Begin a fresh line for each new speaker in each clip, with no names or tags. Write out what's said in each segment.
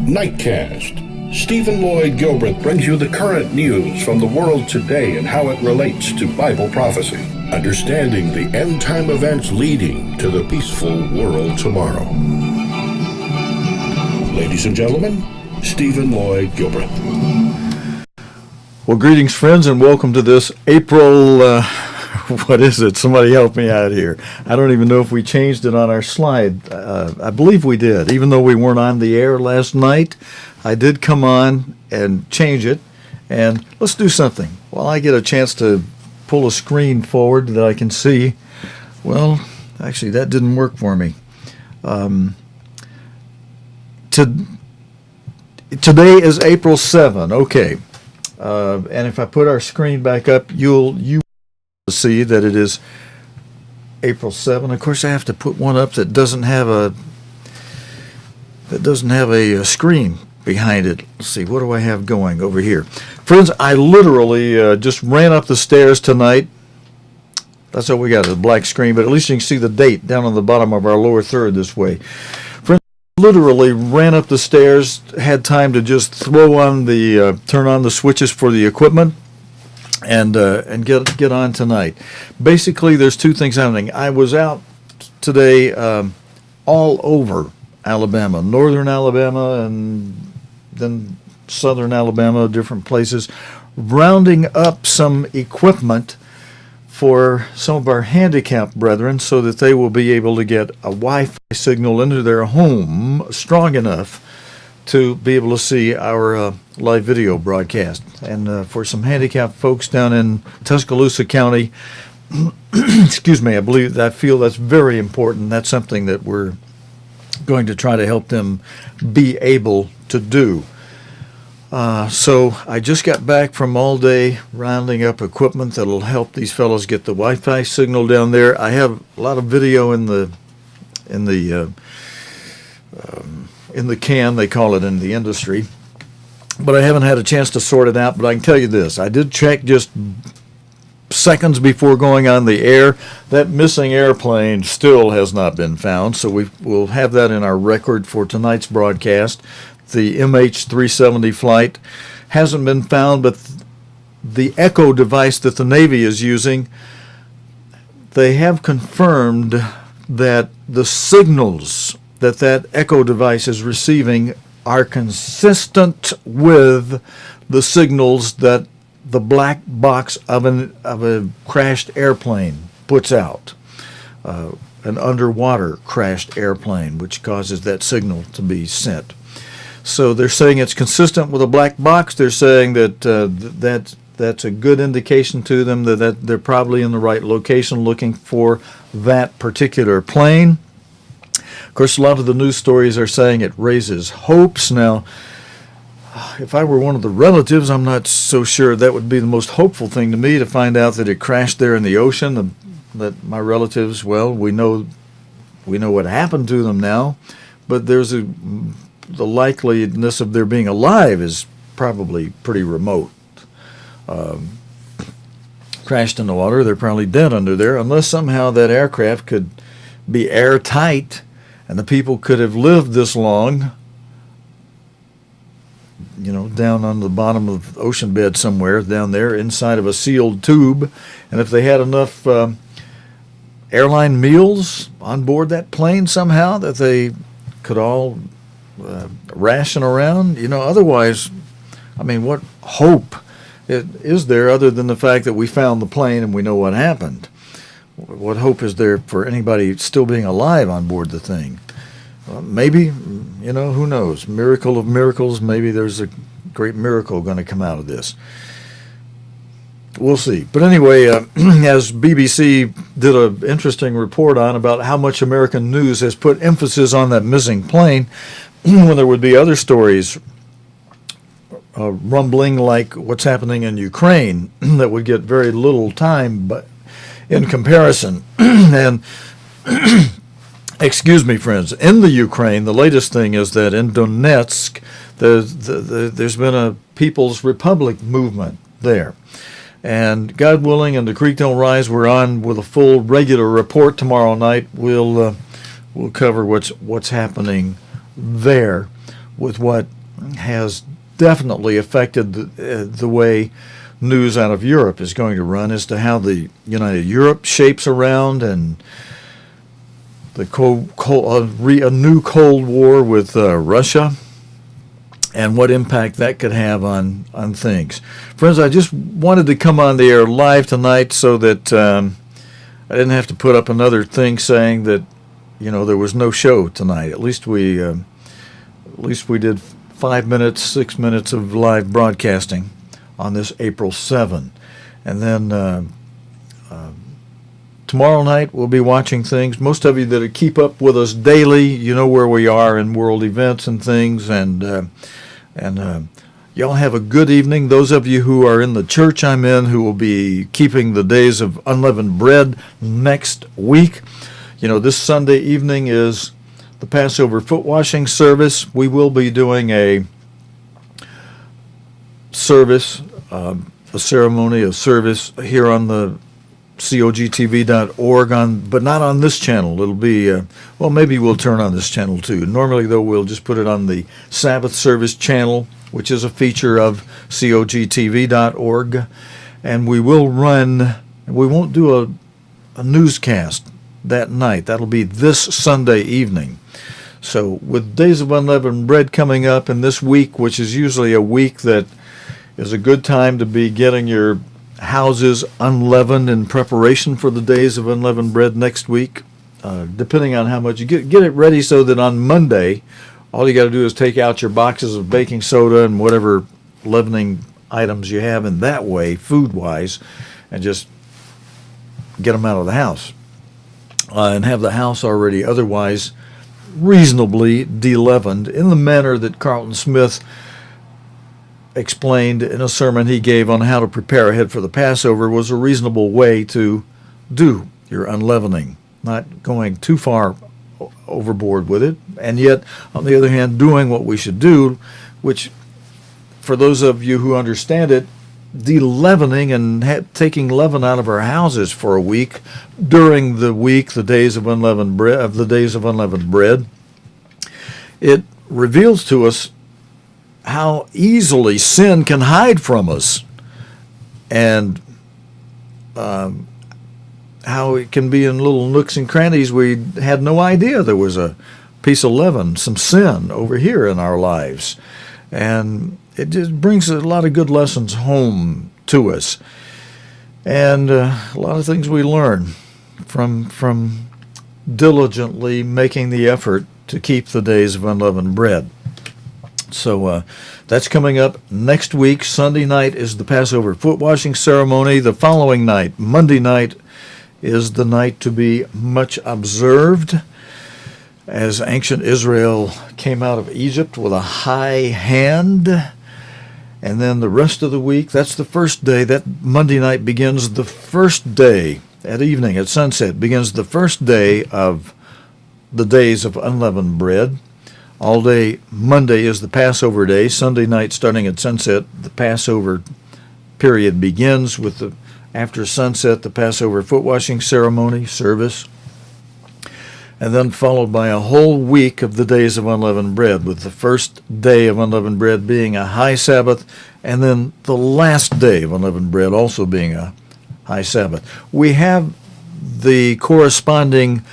Nightcast. Stephen Lloyd Gilbreth brings you the current news from the world today and how it relates to Bible prophecy. Understanding the end-time events leading to the peaceful world tomorrow. Ladies and gentlemen, Stephen Lloyd Gilbreth.
Well, greetings, friends, and welcome to this April, what is it? Somebody help me out here. I don't even know if we changed it on our slide. I believe we did. Even though we weren't on the air last night, I did come on and change it. And let's do something. While I get a chance to pull a screen forward that I can see. Well, actually, that didn't work for me. Today is April 7. Okay. And if I put our screen back up, you will see that it is April 7. Of course, I have to put one up that doesn't have a screen behind it. Let's see, what do I have going over here? Friends, I literally just ran up the stairs tonight. That's all we got, is a black screen, but at least you can see the date down on the bottom of our lower third this way. Friends, literally ran up the stairs, had time to just turn on the switches for the equipment and get on tonight. Basically, there's two things happening. I was out today all over Alabama, northern Alabama, and then southern Alabama, different places, rounding up some equipment for some of our handicapped brethren so that they will be able to get a Wi-Fi signal into their home strong enough to be able to see our live video broadcast. And for some handicapped folks down in Tuscaloosa County, excuse me, I feel that's very important. That's something that we're going to try to help them be able to do. So I just got back from all day rounding up equipment that'll help these fellows get the Wi-Fi signal down there. I have a lot of video in the can, they call it in the industry, but I haven't had a chance to sort it out. But I can tell you this: I did check just seconds before going on the air. That missing airplane still has not been found, so we'll have that in our record for tonight's broadcast. The MH370 flight hasn't been found, but the Echo device that the Navy is using, they have confirmed that the signals that Echo device is receiving are consistent with the signals that the black box of a crashed airplane puts out, an underwater crashed airplane, which causes that signal to be sent. So they're saying it's consistent with a black box. They're saying that that's a good indication to them that they're probably in the right location looking for that particular plane. Of course, a lot of the news stories are saying it raises hopes. Now, if I were one of the relatives, I'm not so sure that would be the most hopeful thing to me, to find out that it crashed there in the ocean, that my relatives, well, we know what happened to them now, but the likeliness of their being alive is probably pretty remote. Crashed in the water, they're probably dead under there, unless somehow that aircraft could be airtight and the people could have lived this long, down on the bottom of the ocean bed somewhere down there inside of a sealed tube. And if they had enough airline meals on board that plane somehow that they could all ration around, otherwise, what hope is there other than the fact that we found the plane and we know what happened? What hope is there for anybody still being alive on board the thing? Maybe, who knows? Miracle of miracles, maybe there's a great miracle going to come out of this. We'll see. But anyway, as BBC did an interesting report on about how much American news has put emphasis on that missing plane, when there would be other stories rumbling like what's happening in Ukraine that would get very little time but in comparison. And excuse me, friends, in the Ukraine, the latest thing is that in Donetsk, there's been a People's Republic movement there. And God willing, and the creek don't rise, we're on with a full regular report tomorrow night. We'll cover what's happening there with what has definitely affected the way news out of Europe is going to run as to how the United Europe shapes around, and a new Cold War with Russia, and what impact that could have on things. Friends, I just wanted to come on the air live tonight so that I didn't have to put up another thing saying that there was no show tonight. At least we did 5 minutes, 6 minutes of live broadcasting on this April 7. And then tomorrow night we'll be watching things. Most of you that keep up with us daily, you know where we are in world events and things. And y'all have a good evening. Those of you who are in the church I'm in, who will be keeping the days of unleavened bread next week. This Sunday evening is the Passover foot washing service. We will be doing a service, a ceremony, a service here on the cogtv.org, but not on this channel. It'll be, maybe we'll turn on this channel too. Normally, though, we'll just put it on the Sabbath service channel, which is a feature of cogtv.org. And we won't do a newscast that night. That'll be this Sunday evening. So with Days of Unleavened Bread coming up in this week, which is usually a week that is a good time to be getting your houses unleavened in preparation for the Days of Unleavened Bread next week, depending on how much you get it ready so that on Monday, all you got to do is take out your boxes of baking soda and whatever leavening items you have in that way, food-wise, and just get them out of the house. And have the house already otherwise reasonably de-leavened in the manner that Carlton Smith explained in a sermon he gave on how to prepare ahead for the Passover was a reasonable way to do your unleavening, not going too far overboard with it, and yet, on the other hand, doing what we should do, which, for those of you who understand it, de-leavening and taking leaven out of our houses for a week during the week, the days of unleavened bread, it reveals to us how easily sin can hide from us, and how it can be in little nooks and crannies we had no idea there was a piece of leaven, some sin over here in our lives. And it just brings a lot of good lessons home to us, and a lot of things we learn from diligently making the effort to keep the days of unleavened bread. So that's coming up next week. Sunday night is the Passover foot washing ceremony. The following night, Monday night, is the night to be much observed, as ancient Israel came out of Egypt with a high hand. And then the rest of the week, that's the first day. That Monday night begins the first day at evening, at sunset, begins the first day of the days of unleavened bread. All day Monday is the Passover day. Sunday night, starting at sunset, the Passover period begins with after sunset, the Passover foot washing ceremony, service, and then followed by a whole week of the days of unleavened bread, with the first day of unleavened bread being a high Sabbath, and then the last day of unleavened bread also being a high Sabbath. We have the corresponding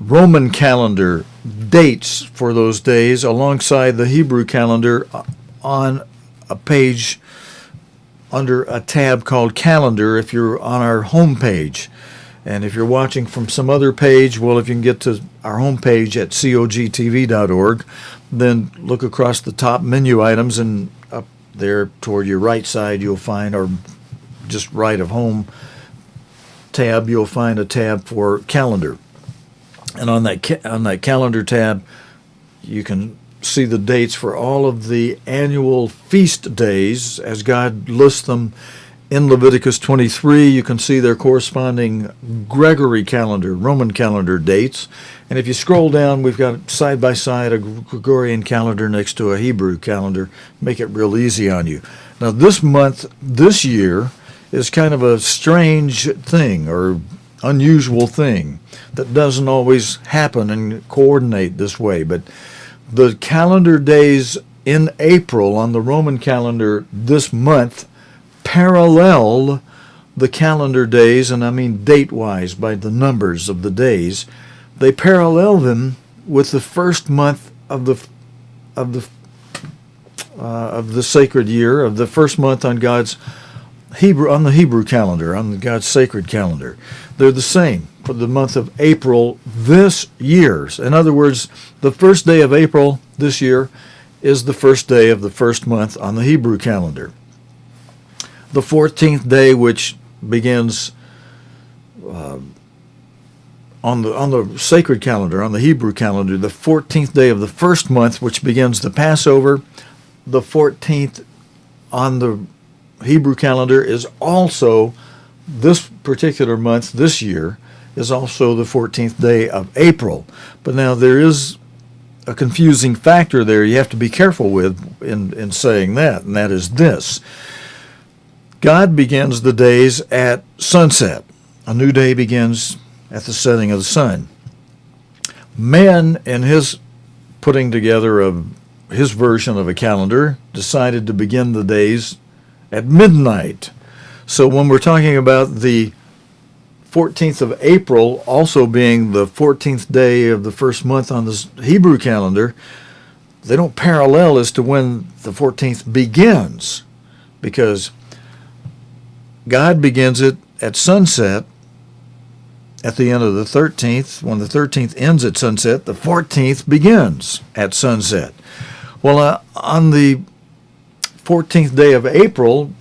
Roman calendar dates for those days alongside the Hebrew calendar on a page under a tab called Calendar if you're on our home page. And if you're watching from some other page, well, if you can get to our homepage at cogtv.org, then look across the top menu items, and up there toward your right side you'll find, or just right of home tab, you'll find a tab for calendar. And on that calendar tab, you can see the dates for all of the annual feast days as God lists them in Leviticus 23. You can see their corresponding Gregory calendar, Roman calendar dates. And if you scroll down, we've got side by side a Gregorian calendar next to a Hebrew calendar. Make it real easy on you. Now this month, this year, is kind of a strange thing, or unusual thing, that doesn't always happen and coordinate this way. But the calendar days in April on the Roman calendar this month parallel the calendar days, and I mean date-wise by the numbers of the days. They parallel them with the first month of the sacred year, of the first month on God's Hebrew calendar, on God's sacred calendar. They're the same for the month of April this year. In other words, the first day of April this year is the first day of the first month on the Hebrew calendar. The 14th day, which begins on the sacred calendar, on the Hebrew calendar, the 14th day of the first month, which begins the Passover, the 14th on the Hebrew calendar is also, this particular month, this year, is also the 14th day of April. But now there is a confusing factor there you have to be careful with in saying that, and that is this. God begins the days at sunset. A new day begins at the setting of the sun. Man, in his putting together of his version of a calendar, decided to begin the days at midnight. So when we're talking about the 14th of April also being the 14th day of the first month on the Hebrew calendar, they don't parallel as to when the 14th begins, because God begins it at sunset at the end of the 13th. When the 13th ends at sunset, the 14th begins at sunset. Well, on the 14th day of April,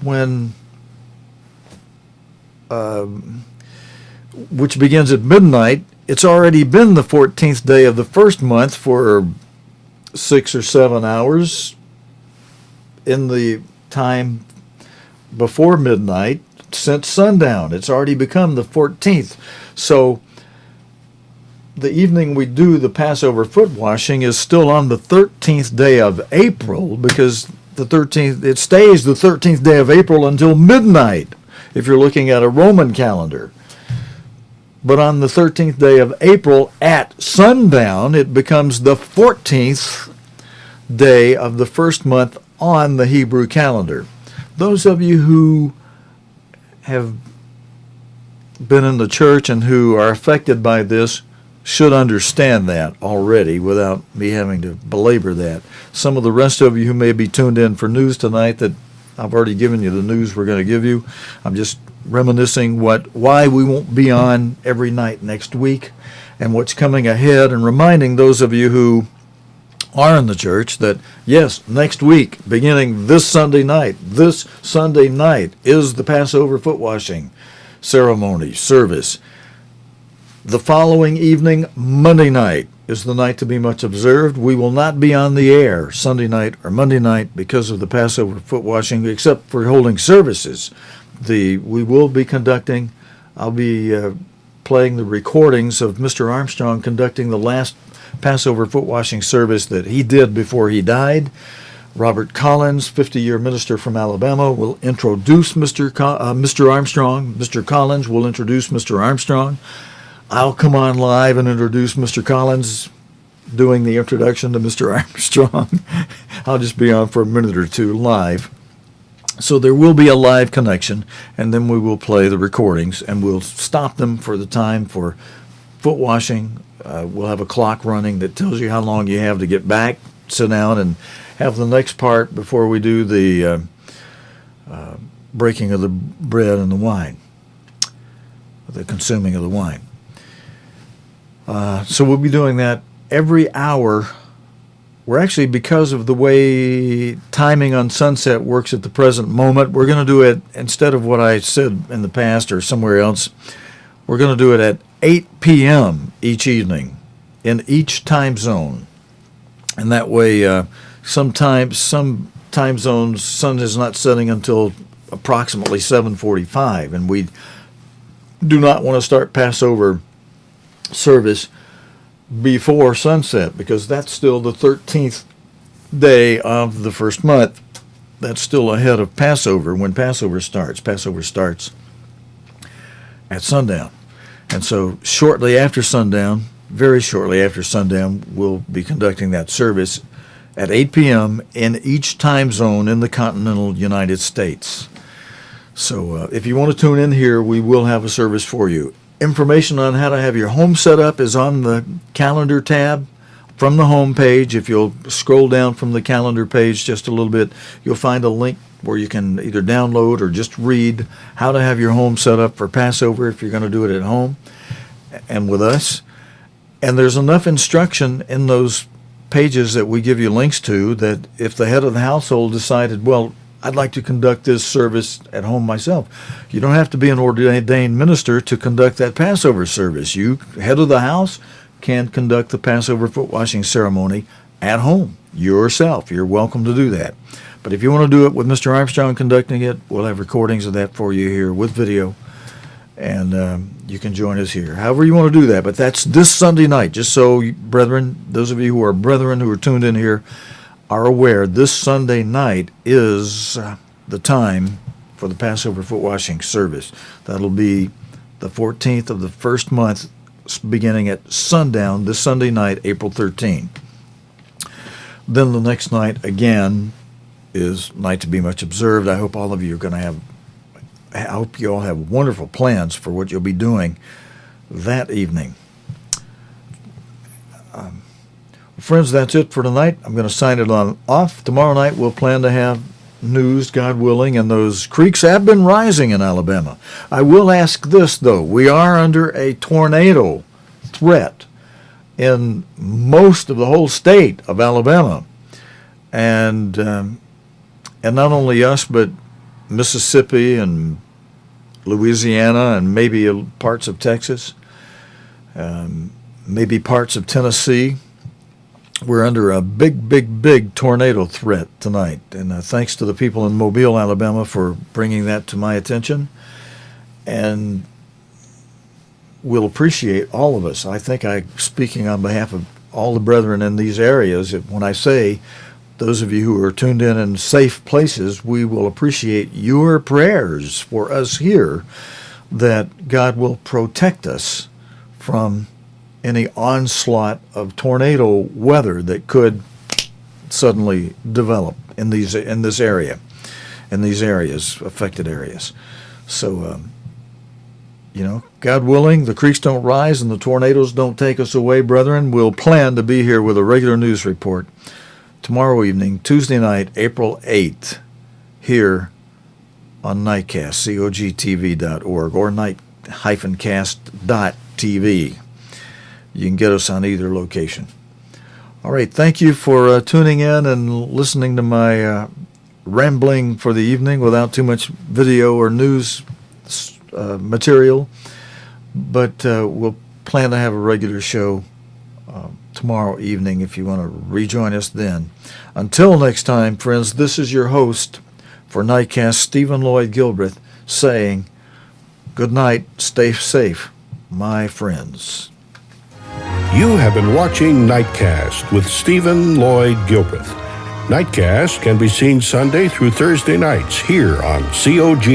which begins at midnight, it's already been the 14th day of the first month for 6 or 7 hours in the time before midnight since sundown. It's already become the 14th. So the evening we do the Passover foot washing is still on the 13th day of April, because the 13th, it stays the 13th day of April until midnight if you're looking at a Roman calendar. But on the 13th day of April at sundown, it becomes the 14th day of the first month on the Hebrew calendar. Those of you who have been in the church and who are affected by this should understand that already without me having to belabor that. Some of the rest of you who may be tuned in for news tonight, that I've already given you the news we're going to give you. I'm just reminiscing why we won't be on every night next week and what's coming ahead, and reminding those of you who are in the church that, yes, next week, beginning this Sunday night is the Passover foot washing ceremony, service. The following evening, Monday night, is the night to be much observed. We will not be on the air Sunday night or Monday night because of the Passover foot washing, except for holding services. We will be conducting, I'll be playing the recordings of Mr. Armstrong conducting the last Passover foot washing service that he did before he died. Robert Collins, 50-year minister from Alabama, will introduce Mr. Armstrong. Mr. Collins will introduce Mr. Armstrong. I'll come on live and introduce Mr. Collins, doing the introduction to Mr. Armstrong. I'll just be on for a minute or two live. So there will be a live connection, and then we will play the recordings, and we'll stop them for the time for foot washing. We'll have a clock running that tells you how long you have to get back, sit down, and have the next part before we do the breaking of the bread and the wine, the consuming of the wine. So we'll be doing that every hour. We're actually, because of the way timing on sunset works at the present moment, we're going to do it, instead of what I said in the past or somewhere else, we're going to do it at 8 p.m. each evening in each time zone. And that way, sometimes some time zones, sun is not setting until approximately 7:45, and we do not want to start Passover service before sunset, because that's still the 13th day of the first month. That's still ahead of Passover when Passover starts. Passover starts at sundown. And so shortly after sundown, very shortly after sundown, we'll be conducting that service. at 8 p.m. in each time zone in the continental United States. So if you want to tune in here, we will have a service for you. Information on how to have your home set up is on the calendar tab from the home page. If you'll scroll down from the calendar page just a little bit, you'll find a link where you can either download or just read how to have your home set up for Passover if you're going to do it at home and with us. And there's enough instruction in those pages that we give you links to that if the head of the household decided, well, I'd like to conduct this service at home myself, you don't have to be an ordained minister to conduct that Passover service. You, head of the house, can conduct the Passover foot washing ceremony at home yourself. You're welcome to do that. But if you want to do it with Mr. Armstrong conducting it, we'll have recordings of that for you here with video, and you can join us here. However you want to do that, but that's this Sunday night. Just so, brethren, those of you who are brethren who are tuned in here are aware, this Sunday night is the time for the Passover foot washing service. That'll be the 14th of the first month, beginning at sundown this Sunday night, April 13. Then the next night, again, is night to be much observed. I hope all of you are going to have, I hope you all have wonderful plans for what you'll be doing that evening. Friends, that's it for tonight. I'm going to sign it on off. Tomorrow night we'll plan to have news, God willing, and those creeks have been rising in Alabama. I will ask this, though. We are under a tornado threat in most of the whole state of Alabama. And not only us, but Mississippi and Louisiana and maybe parts of Texas, maybe parts of Tennessee. We're under a big tornado threat tonight. And thanks to the people in Mobile, Alabama, for bringing that to my attention. And we'll appreciate, all of us, I think I'm speaking on behalf of all the brethren in these areas, when I say those of you who are tuned in safe places, we will appreciate your prayers for us here that God will protect us from any onslaught of tornado weather that could suddenly develop in this area, in these areas, affected areas. So, God willing, the creeks don't rise and the tornadoes don't take us away, brethren. We'll plan to be here with a regular news report tomorrow evening, Tuesday night, April 8th, here on Nightcast, cogtv.org, or night-cast.tv. You can get us on either location. All right, thank you for tuning in and listening to my rambling for the evening without too much video or news material. But we'll plan to have a regular show tomorrow evening if you want to rejoin us then. Until next time, friends, this is your host for Nightcast, Stephen Lloyd Gilbreth, saying good night, stay safe, my friends.
You have been watching Nightcast with Stephen Lloyd Gilbreth. Nightcast can be seen Sunday through Thursday nights here on cogtv.org.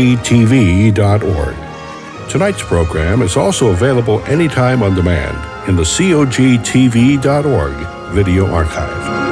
Tonight's program is also available anytime on demand in the cogtv.org video archive.